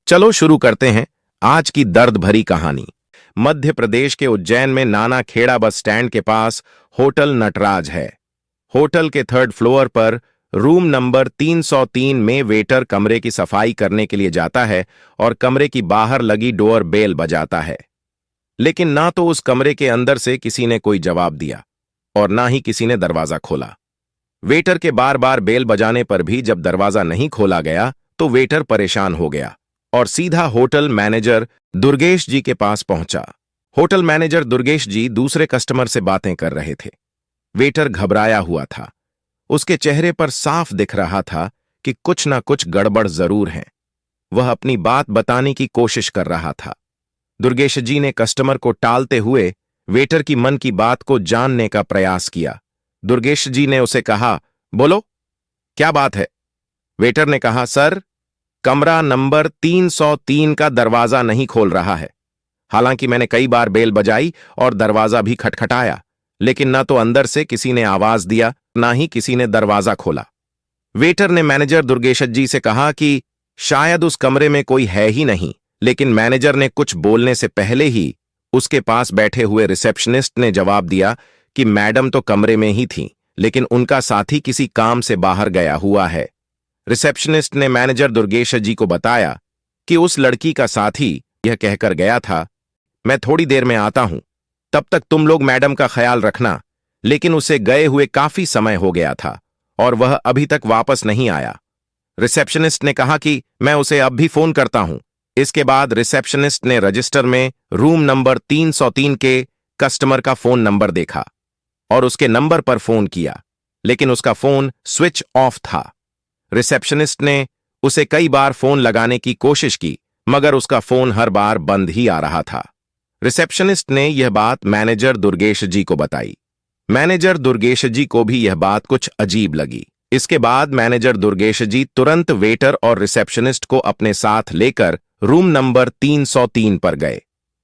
चलो शुरू करते हैं आज की दर्द भरी कहानी। मध्य प्रदेश के उज्जैन में नाना खेड़ा बस स्टैंड के पास होटल नटराज है। होटल के थर्ड फ्लोर पर रूम नंबर 303 में वेटर कमरे की सफाई करने के लिए जाता है और कमरे की बाहर लगी डोर बेल बजाता है। लेकिन ना तो उस कमरे के अंदर से किसी ने कोई जवाब दिया और ना ही किसी ने दरवाजा खोला। वेटर के बार बार बेल बजाने पर भी जब दरवाजा नहीं खोला गया तो वेटर परेशान हो गया और सीधा होटल मैनेजर दुर्गेश जी के पास पहुंचा। होटल मैनेजर दुर्गेश जी दूसरे कस्टमर से बातें कर रहे थे। वेटर घबराया हुआ था। उसके चेहरे पर साफ दिख रहा था कि कुछ ना कुछ गड़बड़ जरूर है। वह अपनी बात बताने की कोशिश कर रहा था। दुर्गेश जी ने कस्टमर को टालते हुए वेटर की मन की बात को जानने का प्रयास किया। दुर्गेश जी ने उसे कहा, बोलो, क्या बात है? वेटर ने कहा, सर, कमरा नंबर 303 का दरवाजा नहीं खोल रहा है। हालांकि मैंने कई बार बेल बजाई और दरवाजा भी खटखटाया, लेकिन ना तो अंदर से किसी ने आवाज दिया, ना ही किसी ने दरवाजा खोला। वेटर ने मैनेजर दुर्गेश जी से कहा कि शायद उस कमरे में कोई है ही नहीं, लेकिन मैनेजर ने कुछ बोलने से पहले ही उसके पास बैठे हुए रिसेप्शनिस्ट ने जवाब दिया कि मैडम तो कमरे में ही थीं, लेकिन उनका साथी किसी काम से बाहर गया हुआ है। रिसेप्शनिस्ट ने मैनेजर दुर्गेश जी को बताया कि उस लड़की का साथी यह कहकर गया था, मैं थोड़ी देर में आता हूं, तब तक तुम लोग मैडम का ख्याल रखना। लेकिन उसे गए हुए काफी समय हो गया था और वह अभी तक वापस नहीं आया। रिसेप्शनिस्ट ने कहा कि मैं उसे अब भी फोन करता हूं। इसके बाद रिसेप्शनिस्ट ने रजिस्टर में रूम नंबर 303 के कस्टमर का फोन नंबर देखा और उसके नंबर पर फोन किया, लेकिन उसका फोन स्विच ऑफ था। रिसेप्शनिस्ट ने उसे कई बार फोन लगाने की कोशिश की, मगर उसका फोन हर बार बंद ही आ रहा था। रिसेप्शनिस्ट ने यह बात मैनेजर दुर्गेश जी को बताई। मैनेजर दुर्गेश जी को भी यह बात कुछ अजीब लगी। इसके बाद मैनेजर दुर्गेश जी तुरंत वेटर और रिसेप्शनिस्ट को अपने साथ लेकर रूम नंबर 303 पर गए।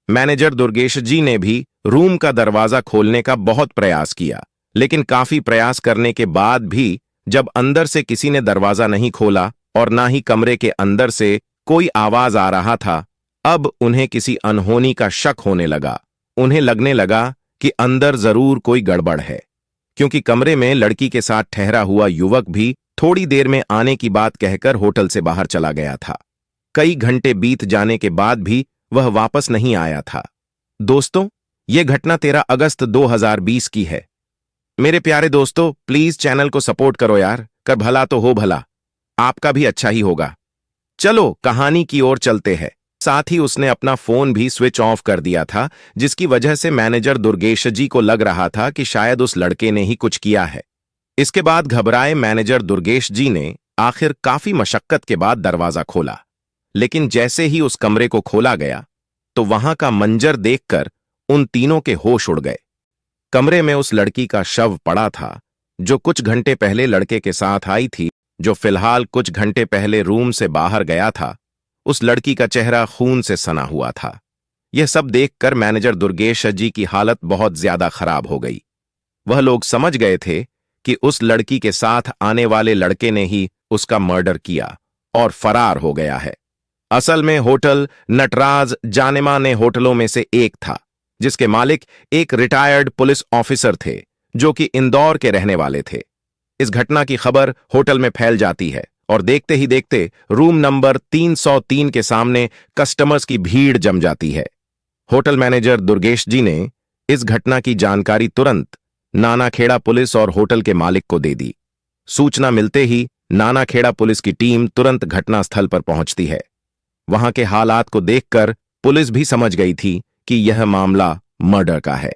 मैनेजर दुर्गेश जी ने भी रूम का दरवाजा खोलने का बहुत प्रयास किया, लेकिन काफी प्रयास करने के बाद भी जब अंदर से किसी ने दरवाजा नहीं खोला और ना ही कमरे के अंदर से कोई आवाज आ रहा था, अब उन्हें किसी अनहोनी का शक होने लगा। उन्हें लगने लगा कि अंदर जरूर कोई गड़बड़ है, क्योंकि कमरे में लड़की के साथ ठहरा हुआ युवक भी थोड़ी देर में आने की बात कहकर होटल से बाहर चला गया था। कई घंटे बीत जाने के बाद भी वह वापस नहीं आया था। दोस्तों, यह घटना 13 अगस्त 2020 की है। मेरे प्यारे दोस्तों, प्लीज चैनल को सपोर्ट करो यार, कर भला तो हो भला, आपका भी अच्छा ही होगा। चलो कहानी की ओर चलते हैं। साथ ही उसने अपना फोन भी स्विच ऑफ कर दिया था, जिसकी वजह से मैनेजर दुर्गेश जी को लग रहा था कि शायद उस लड़के ने ही कुछ किया है। इसके बाद घबराए मैनेजर दुर्गेश जी ने आखिर काफी मशक्कत के बाद दरवाजा खोला, लेकिन जैसे ही उस कमरे को खोला गया तो वहां का मंजर देखकर उन तीनों के होश उड़ गए। कमरे में उस लड़की का शव पड़ा था जो कुछ घंटे पहले लड़के के साथ आई थी, जो फिलहाल कुछ घंटे पहले रूम से बाहर गया था। उस लड़की का चेहरा खून से सना हुआ था। यह सब देखकर मैनेजर दुर्गेश जी की हालत बहुत ज्यादा खराब हो गई। वह लोग समझ गए थे कि उस लड़की के साथ आने वाले लड़के ने ही उसका मर्डर किया और फरार हो गया है। असल में होटल नटराज जाने-माने होटलों में से एक था, जिसके मालिक एक रिटायर्ड पुलिस ऑफिसर थे जो कि इंदौर के रहने वाले थे। इस घटना की खबर होटल में फैल जाती है और देखते ही देखते रूम नंबर 303 के सामने कस्टमर्स की भीड़ जम जाती है। होटल मैनेजर दुर्गेश जी ने इस घटना की जानकारी तुरंत नानाखेड़ा पुलिस और होटल के मालिक को दे दी। सूचना मिलते ही नानाखेड़ा पुलिस की टीम तुरंत घटनास्थल पर पहुंचती है। वहां के हालात को देखकर पुलिस भी समझ गई थी कि यह मामला मर्डर का है।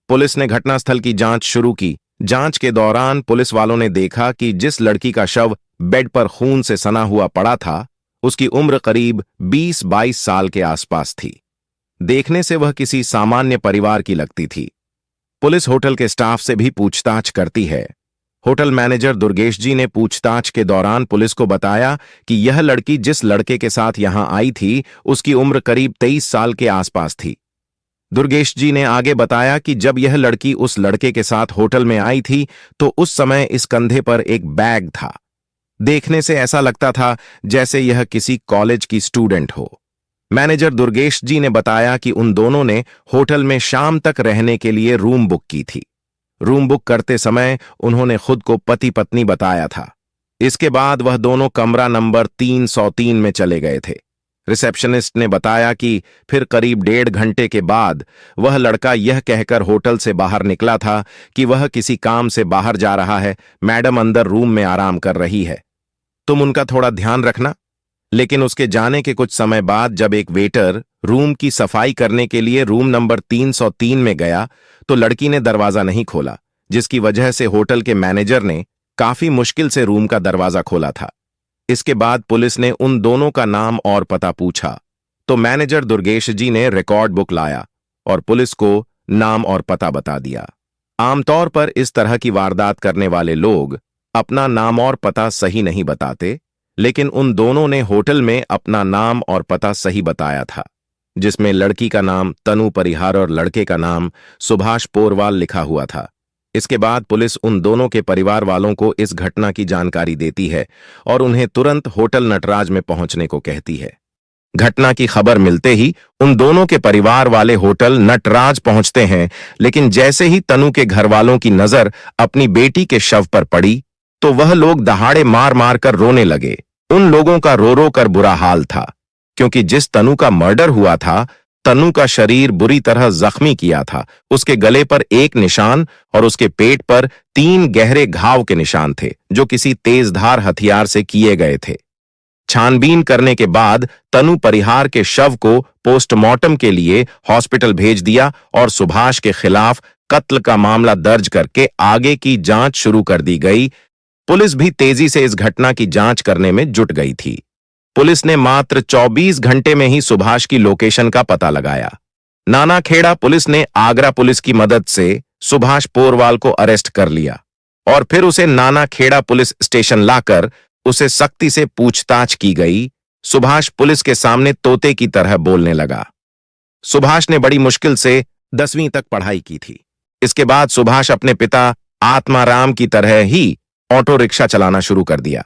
पुलिस ने घटनास्थल की जांच शुरू की। जांच के दौरान पुलिस वालों ने देखा कि जिस लड़की का शव बेड पर खून से सना हुआ पड़ा था, उसकी उम्र करीब 20-22 साल के आसपास थी। देखने से वह किसी सामान्य परिवार की लगती थी। पुलिस होटल के स्टाफ से भी पूछताछ करती है। होटल मैनेजर दुर्गेश जी ने पूछताछ के दौरान पुलिस को बताया कि यह लड़की जिस लड़के के साथ यहां आई थी, उसकी उम्र करीब 23 साल के आसपास थी। दुर्गेश जी ने आगे बताया कि जब यह लड़की उस लड़के के साथ होटल में आई थी तो उस समय इस कंधे पर एक बैग था। देखने से ऐसा लगता था जैसे यह किसी कॉलेज की स्टूडेंट हो। मैनेजर दुर्गेश जी ने बताया कि उन दोनों ने होटल में शाम तक रहने के लिए रूम बुक की थी। रूम बुक करते समय उन्होंने खुद को पति पत्नी बताया था। इसके बाद वह दोनों कमरा नंबर 303 में चले गए थे। रिसेप्शनिस्ट ने बताया कि फिर करीब 1.5 घंटे के बाद वह लड़का यह कहकर होटल से बाहर निकला था कि वह किसी काम से बाहर जा रहा है, मैडम अंदर रूम में आराम कर रही है, तुम उनका थोड़ा ध्यान रखना। लेकिन उसके जाने के कुछ समय बाद जब एक वेटर रूम की सफाई करने के लिए रूम नंबर 303 में गया तो लड़की ने दरवाजा नहीं खोला, जिसकी वजह से होटल के मैनेजर ने काफी मुश्किल से रूम का दरवाजा खोला था। इसके बाद पुलिस ने उन दोनों का नाम और पता पूछा तो मैनेजर दुर्गेश जी ने रिकॉर्ड बुक लाया और पुलिस को नाम और पता बता दिया। आमतौर पर इस तरह की वारदात करने वाले लोग अपना नाम और पता सही नहीं बताते, लेकिन उन दोनों ने होटल में अपना नाम और पता सही बताया था, जिसमें लड़की का नाम तनु परिहार और लड़के का नाम सुभाष पोरवाल लिखा हुआ था। इसके बाद पुलिस उन दोनों के परिवार वालों को इस घटना की जानकारी देती है और उन्हें तुरंत होटल नटराज में पहुंचने को कहती है। घटना की खबर मिलते ही उन दोनों के परिवार वाले होटल नटराज पहुंचते हैं, लेकिन जैसे ही तनु के घर वालों की नजर अपनी बेटी के शव पर पड़ी तो वह लोग दहाड़े मार मार कर रोने लगे। उन लोगों का रो रो कर बुरा हाल था, क्योंकि जिस तनु का मर्डर हुआ था, तनु का शरीर बुरी तरह जख्मी किया था। उसके गले पर एक निशान और उसके पेट पर 3 गहरे घाव के निशान थे, जो किसी तेजधार हथियार से किए गए थे। छानबीन करने के बाद तनु परिहार के शव को पोस्टमार्टम के लिए हॉस्पिटल भेज दिया और सुभाष के खिलाफ कत्ल का मामला दर्ज करके आगे की जांच शुरू कर दी गई। पुलिस भी तेजी से इस घटना की जांच करने में जुट गई थी। पुलिस ने मात्र 24 घंटे में ही सुभाष की लोकेशन का पता लगाया। नानाखेड़ा पुलिस ने आगरा पुलिस की मदद से सुभाष पोरवाल को अरेस्ट कर लिया और फिर उसे नानाखेड़ा पुलिस स्टेशन लाकर उसे सख्ती से पूछताछ की गई। सुभाष पुलिस के सामने तोते की तरह बोलने लगा। सुभाष ने बड़ी मुश्किल से 10वीं तक पढ़ाई की थी। इसके बाद सुभाष अपने पिता आत्माराम की तरह ही ऑटो रिक्शा चलाना शुरू कर दिया।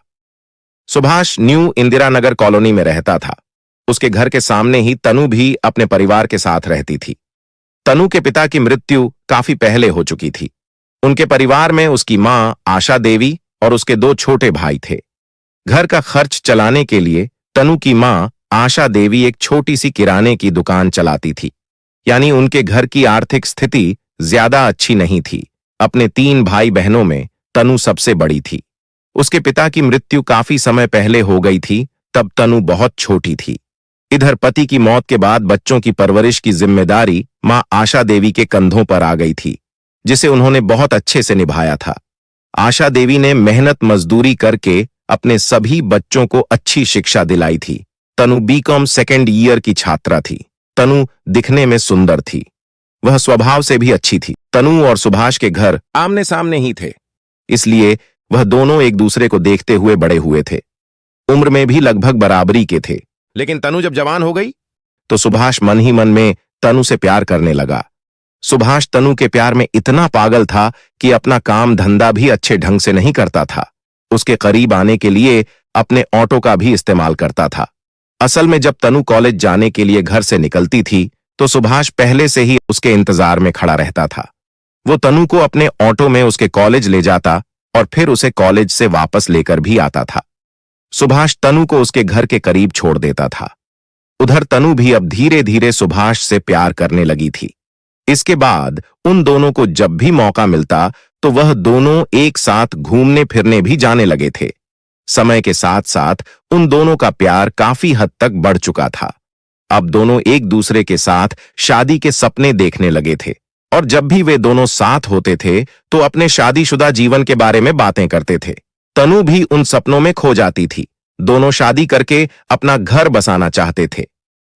सुभाष न्यू इंदिरा नगर कॉलोनी में रहता था। उसके घर के सामने ही तनु भी अपने परिवार के साथ रहती थी। तनु के पिता की मृत्यु काफी पहले हो चुकी थी। उनके परिवार में उसकी मां आशा देवी और उसके 2 छोटे भाई थे। घर का खर्च चलाने के लिए तनु की मां आशा देवी एक छोटी सी किराने की दुकान चलाती थी, यानी उनके घर की आर्थिक स्थिति ज्यादा अच्छी नहीं थी। अपने 3 भाई बहनों में तनु सबसे बड़ी थी। उसके पिता की मृत्यु काफी समय पहले हो गई थी, तब तनु बहुत छोटी थी। इधर पति की मौत के बाद बच्चों की परवरिश की जिम्मेदारी मां आशा देवी के कंधों पर आ गई थी, जिसे उन्होंने बहुत अच्छे से निभाया था। आशा देवी ने मेहनत मजदूरी करके अपने सभी बच्चों को अच्छी शिक्षा दिलाई थी। तनु बीकॉम सेकेंड ईयर की छात्रा थी। तनु दिखने में सुंदर थी। वह स्वभाव से भी अच्छी थी। तनु और सुभाष के घर आमने सामने ही थे, इसलिए वह दोनों एक दूसरे को देखते हुए बड़े हुए थे। उम्र में भी लगभग बराबरी के थे। लेकिन तनु जब जवान हो गई तो सुभाष मन ही मन में तनु से प्यार करने लगा। सुभाष तनु के प्यार में इतना पागल था कि अपना काम धंधा भी अच्छे ढंग से नहीं करता था। उसके करीब आने के लिए अपने ऑटो का भी इस्तेमाल करता था। असल में जब तनु कॉलेज जाने के लिए घर से निकलती थी तो सुभाष पहले से ही उसके इंतजार में खड़ा रहता था। वो तनु को अपने ऑटो में उसके कॉलेज ले जाता और फिर उसे कॉलेज से वापस लेकर भी आता था। सुभाष तनु को उसके घर के करीब छोड़ देता था। उधर तनु भी अब धीरे धीरे सुभाष से प्यार करने लगी थी। इसके बाद उन दोनों को जब भी मौका मिलता तो वह दोनों एक साथ घूमने फिरने भी जाने लगे थे। समय के साथ साथ उन दोनों का प्यार काफी हद तक बढ़ चुका था। अब दोनों एक दूसरे के साथ शादी के सपने देखने लगे थे और जब भी वे दोनों साथ होते थे तो अपने शादीशुदा जीवन के बारे में बातें करते थे। तनु भी उन सपनों में खो जाती थी। दोनों शादी करके अपना घर बसाना चाहते थे।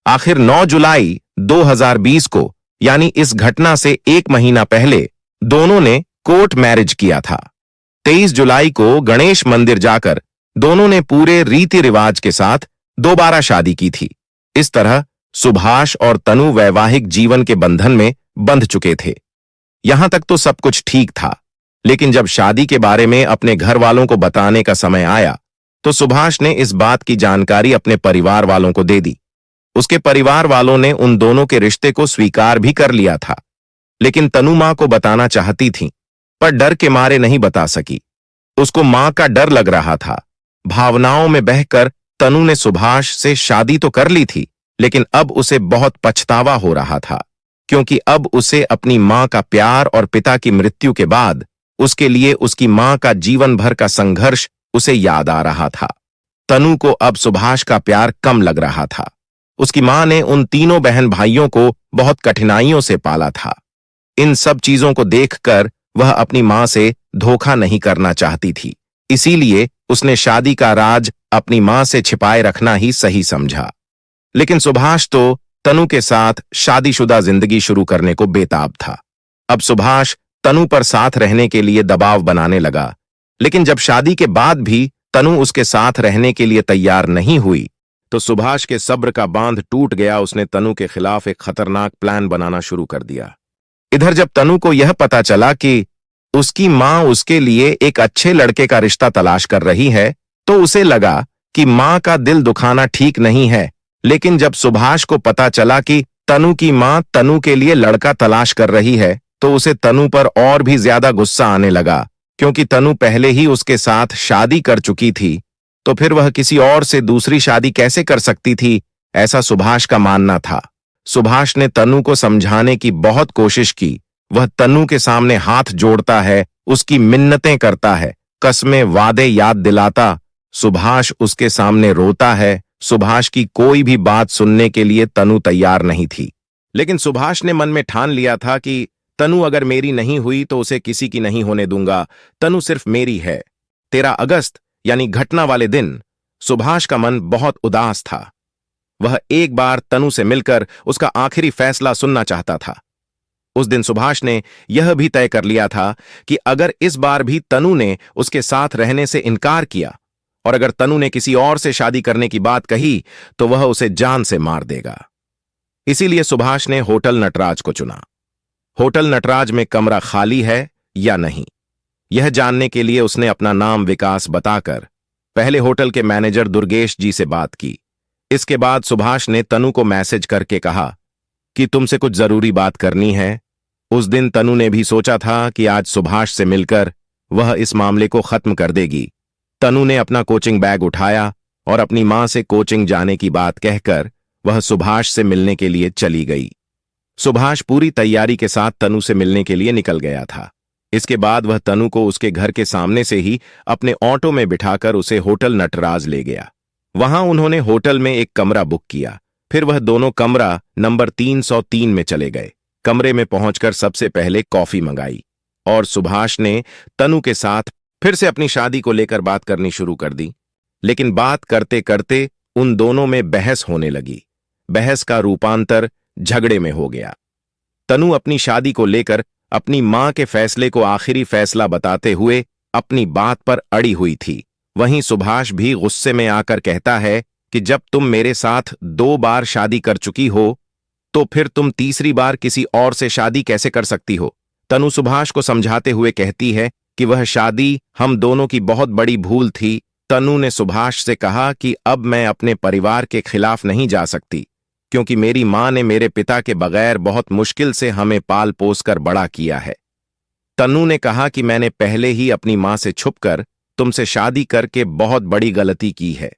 आखिर 9 जुलाई 2020 को, यानी इस घटना से 1 महीना पहले, दोनों ने कोर्ट मैरिज किया था। 23 जुलाई को गणेश मंदिर जाकर दोनों ने पूरे रीति रिवाज के साथ दोबारा शादी की थी। इस तरह सुभाष और तनु वैवाहिक जीवन के बंधन में बंध चुके थे। यहां तक तो सब कुछ ठीक था, लेकिन जब शादी के बारे में अपने घर वालों को बताने का समय आया तो सुभाष ने इस बात की जानकारी अपने परिवार वालों को दे दी। उसके परिवार वालों ने उन दोनों के रिश्ते को स्वीकार भी कर लिया था, लेकिन तनु मां को बताना चाहती थी, पर डर के मारे नहीं बता सकी। उसको मां का डर लग रहा था। भावनाओं में बहकर तनु ने सुभाष से शादी तो कर ली थी, लेकिन अब उसे बहुत पछतावा हो रहा था, क्योंकि अब उसे अपनी मां का प्यार और पिता की मृत्यु के बाद उसके लिए उसकी मां का जीवन भर का संघर्ष उसे याद आ रहा था। तनु को अब सुभाष का प्यार कम लग रहा था। उसकी मां ने उन तीनों बहन भाइयों को बहुत कठिनाइयों से पाला था। इन सब चीजों को देखकर वह अपनी मां से धोखा नहीं करना चाहती थी, इसीलिए उसने शादी का राज अपनी मां से छिपाए रखना ही सही समझा। लेकिन सुभाष तो तनु के साथ शादीशुदा जिंदगी शुरू करने को बेताब था। अब सुभाष तनु पर साथ रहने के लिए दबाव बनाने लगा, लेकिन जब शादी के बाद भी तनु उसके साथ रहने के लिए तैयार नहीं हुई, तो सुभाष के सब्र का बांध टूट गया। उसने तनु के खिलाफ एक खतरनाक प्लान बनाना शुरू कर दिया। इधर जब तनु को यह पता चला कि उसकी मां उसके लिए एक अच्छे लड़के का रिश्ता तलाश कर रही है, तो उसे लगा कि मां का दिल दुखाना ठीक नहीं है। लेकिन जब सुभाष को पता चला कि तनु की मां तनु के लिए लड़का तलाश कर रही है, तो उसे तनु पर और भी ज्यादा गुस्सा आने लगा, क्योंकि तनु पहले ही उसके साथ शादी कर चुकी थी, तो फिर वह किसी और से दूसरी शादी कैसे कर सकती थी, ऐसा सुभाष का मानना था। सुभाष ने तनु को समझाने की बहुत कोशिश की। वह तनु के सामने हाथ जोड़ता है, उसकी मिन्नतें करता है, कस्में वादे याद दिलाता। सुभाष उसके सामने रोता है। सुभाष की कोई भी बात सुनने के लिए तनु तैयार नहीं थी। लेकिन सुभाष ने मन में ठान लिया था कि तनु अगर मेरी नहीं हुई तो उसे किसी की नहीं होने दूंगा। तनु सिर्फ मेरी है। 13 अगस्त यानी घटना वाले दिन सुभाष का मन बहुत उदास था। वह एक बार तनु से मिलकर उसका आखिरी फैसला सुनना चाहता था। उस दिन सुभाष ने यह भी तय कर लिया था कि अगर इस बार भी तनु ने उसके साथ रहने से इनकार किया और अगर तनु ने किसी और से शादी करने की बात कही, तो वह उसे जान से मार देगा। इसीलिए सुभाष ने होटल नटराज को चुना। होटल नटराज में कमरा खाली है या नहीं, यह जानने के लिए उसने अपना नाम विकास बताकर पहले होटल के मैनेजर दुर्गेश जी से बात की। इसके बाद सुभाष ने तनु को मैसेज करके कहा कि तुमसे कुछ जरूरी बात करनी है। उस दिन तनु ने भी सोचा था कि आज सुभाष से मिलकर वह इस मामले को खत्म कर देगी। तनु ने अपना कोचिंग बैग उठाया और अपनी मां से कोचिंग जाने की बात कहकर वह सुभाष से मिलने के लिए चली गई। सुभाष पूरी तैयारी के साथ तनु से मिलने के लिए निकल गया था। इसके बाद वह तनु को उसके घर के सामने से ही अपने ऑटो में बिठाकर उसे होटल नटराज ले गया। वहां उन्होंने होटल में एक कमरा बुक किया। फिर वह दोनों कमरा नंबर 303 में चले गए। कमरे में पहुंचकर सबसे पहले कॉफी मंगाई और सुभाष ने तनु के साथ फिर से अपनी शादी को लेकर बात करनी शुरू कर दी। लेकिन बात करते करते उन दोनों में बहस होने लगी। बहस का रूपांतर झगड़े में हो गया। तनु अपनी शादी को लेकर अपनी मां के फैसले को आखिरी फैसला बताते हुए अपनी बात पर अड़ी हुई थी। वहीं सुभाष भी गुस्से में आकर कहता है कि जब तुम मेरे साथ 2 बार शादी कर चुकी हो, तो फिर तुम तीसरी बार किसी और से शादी कैसे कर सकती हो। तनु सुभाष को समझाते हुए कहती है कि वह शादी हम दोनों की बहुत बड़ी भूल थी। तनु ने सुभाष से कहा कि अब मैं अपने परिवार के खिलाफ नहीं जा सकती, क्योंकि मेरी मां ने मेरे पिता के बगैर बहुत मुश्किल से हमें पाल पोस कर बड़ा किया है। तनु ने कहा कि मैंने पहले ही अपनी मां से छुपकर तुमसे शादी करके बहुत बड़ी गलती की है,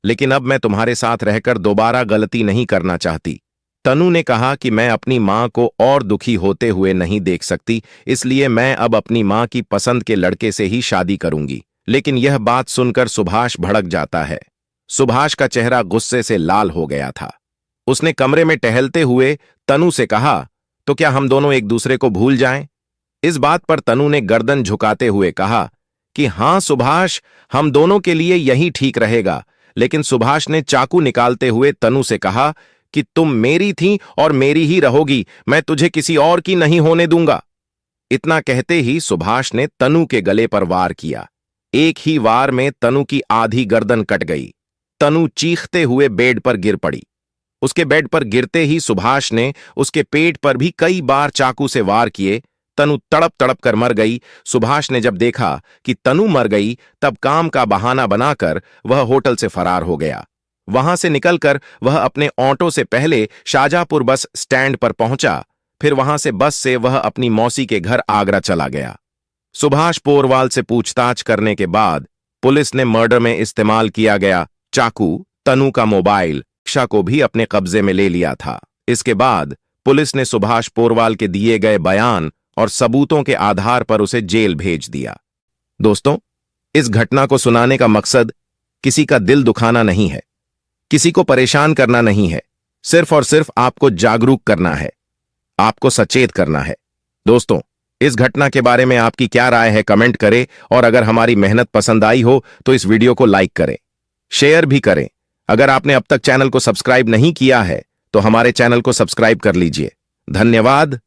लेकिन अब मैं तुम्हारे साथ रहकर दोबारा गलती नहीं करना चाहती। तनु ने कहा कि मैं अपनी मां को और दुखी होते हुए नहीं देख सकती, इसलिए मैं अब अपनी मां की पसंद के लड़के से ही शादी करूंगी। लेकिन यह बात सुनकर सुभाष भड़क जाता है। सुभाष का चेहरा गुस्से से लाल हो गया था। उसने कमरे में टहलते हुए तनु से कहा, तो क्या हम दोनों एक दूसरे को भूल जाएं? इस बात पर तनु ने गर्दन झुकाते हुए कहा कि हां सुभाष, हम दोनों के लिए यही ठीक रहेगा। लेकिन सुभाष ने चाकू निकालते हुए तनु से कहा कि तुम मेरी थी और मेरी ही रहोगी, मैं तुझे किसी और की नहीं होने दूंगा। इतना कहते ही सुभाष ने तनु के गले पर वार किया। एक ही वार में तनु की आधी गर्दन कट गई। तनु चीखते हुए बेड पर गिर पड़ी। उसके बेड पर गिरते ही सुभाष ने उसके पेट पर भी कई बार चाकू से वार किए। तनु तड़प तड़प कर मर गई। सुभाष ने जब देखा कि तनु मर गई, तब काम का बहाना बनाकर वह होटल से फरार हो गया। वहां से निकलकर वह अपने ऑटो से पहले शाहजहांपुर बस स्टैंड पर पहुंचा, फिर वहां से बस से वह अपनी मौसी के घर आगरा चला गया। सुभाष पोरवाल से पूछताछ करने के बाद पुलिस ने मर्डर में इस्तेमाल किया गया चाकू, तनु का मोबाइल, रिक्शा को भी अपने कब्जे में ले लिया था। इसके बाद पुलिस ने सुभाष पोरवाल के दिए गए बयान और सबूतों के आधार पर उसे जेल भेज दिया। दोस्तों, इस घटना को सुनाने का मकसद किसी का दिल दुखाना नहीं है, किसी को परेशान करना नहीं है, सिर्फ और सिर्फ आपको जागरूक करना है, आपको सचेत करना है। दोस्तों, इस घटना के बारे में आपकी क्या राय है, कमेंट करें, और अगर हमारी मेहनत पसंद आई हो तो इस वीडियो को लाइक करें, शेयर भी करें। अगर आपने अब तक चैनल को सब्सक्राइब नहीं किया है तो हमारे चैनल को सब्सक्राइब कर लीजिए। धन्यवाद।